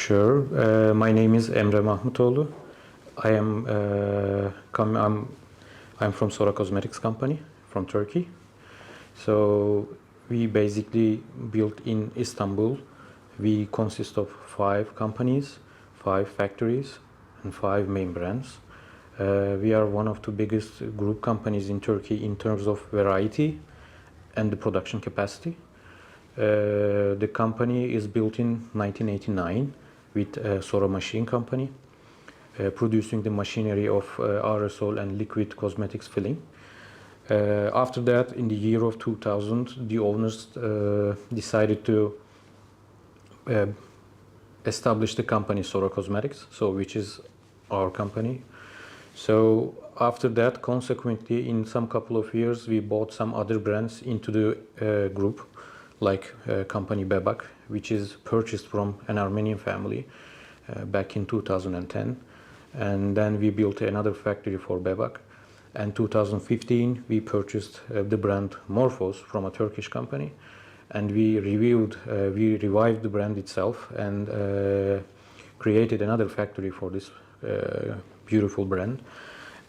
Sure. My name is Emre Mahmutoglu. I am I'm from SORA Cosmetics company from Turkey. So we basically built in Istanbul. We consist of 5 companies, 5 factories, and 5 main brands. We are one of the biggest group companies in Turkey in terms of variety and the production capacity. The company is built in 1989 with SORA Machine Company, producing the machinery of aerosol and liquid cosmetics filling. After that, in the year of 2000, the owners decided to establish the company SORA Cosmetics, which is our company. So after that, consequently, in some couple of years, we bought some other brands into the group, like company Bebak, which is purchased from an Armenian family back in 2010. And then we built another factory for Bebak. And 2015, we purchased the brand Morphos from a Turkish company. And we revived the brand itself and created another factory for this beautiful brand.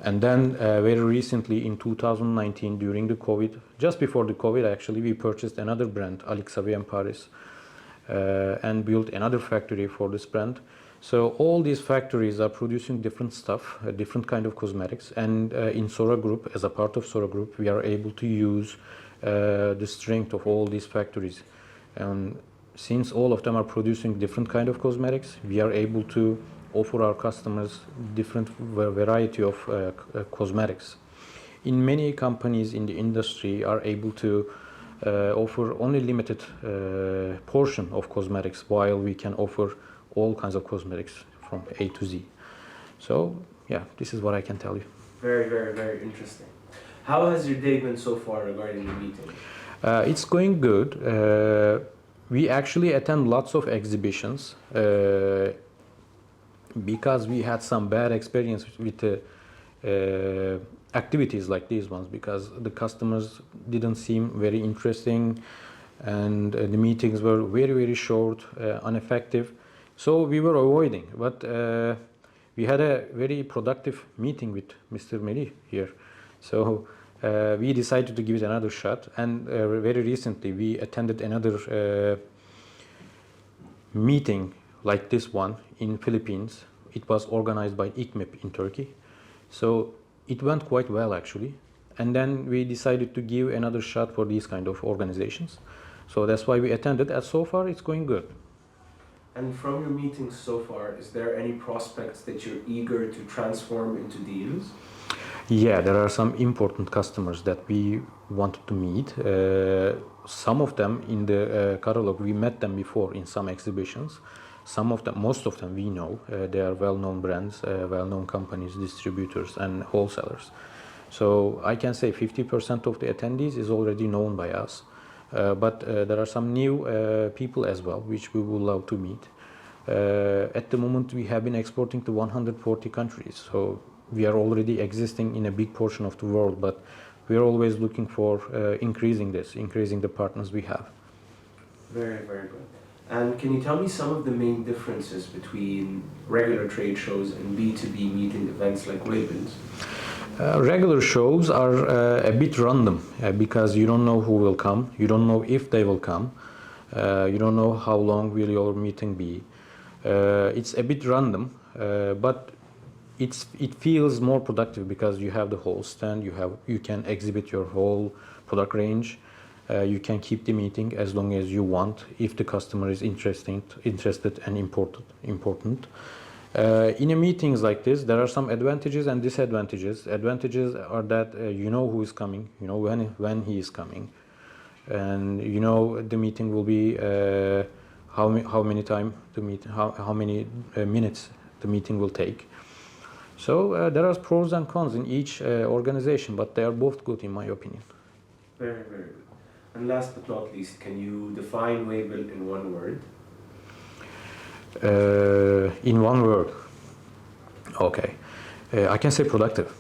And then very recently in 2019, during the COVID, just before the COVID actually, we purchased another brand, Alix Xavier Paris, and built another factory for this brand. So all these factories are producing different stuff, different kind of cosmetics. And in SORA Group, as a part of SORA Group, we are able to use the strength of all these factories. And since all of them are producing different kind of cosmetics, we are able to offer our customers different variety of cosmetics. In many companies in the industry are able to offer only limited portion of cosmetics, while we can offer all kinds of cosmetics from A to Z. So yeah, this is what I can tell you. Very, very, very interesting. How has your day been so far regarding the meeting? It's going good. We actually attend lots of exhibitions because we had some bad experience with activities like these ones, because the customers didn't seem very interesting and the meetings were very, very short, ineffective. So we were avoiding, but we had a very productive meeting with Mr. Melih here. So we decided to give it another shot, and very recently we attended another meeting like this one in Philippines. It was organized by ICMEP in Turkey. So it went quite well actually. And then we decided to give another shot for these kind of organizations. So that's why we attended, and so far it's going good. And from your meetings so far, is there any prospects that you're eager to transform into deals? Yeah, there are some important customers that we wanted to meet. Some of them in the catalog, we met them before in some exhibitions. Some of them, most of them we know. They are well-known brands, well-known companies, distributors and wholesalers. So I can say 50% of the attendees is already known by us. But there are some new people as well, which we would love to meet. At the moment, we have been exporting to 140 countries. So we are already existing in a big portion of the world, but we are always looking for increasing the partners we have. Very, very good. And can you tell me some of the main differences between regular trade shows and B2B meeting events like Wabel's? Regular shows are a bit random because you don't know who will come, you don't know if they will come, you don't know how long will your meeting be. It's a bit random, but it feels more productive because you have the whole stand, you can exhibit your whole product range. You can keep the meeting as long as you want if the customer is interested and important. In a meetings like this, there are some advantages and disadvantages. Advantages are that you know who is coming, you know when he is coming, and you know the meeting will be how many minutes the meeting will take. So there are pros and cons in each organization, but they are both good in my opinion. Very, very good. And last but not least, can you define Wabel in one word? In one word, okay, I can say productive.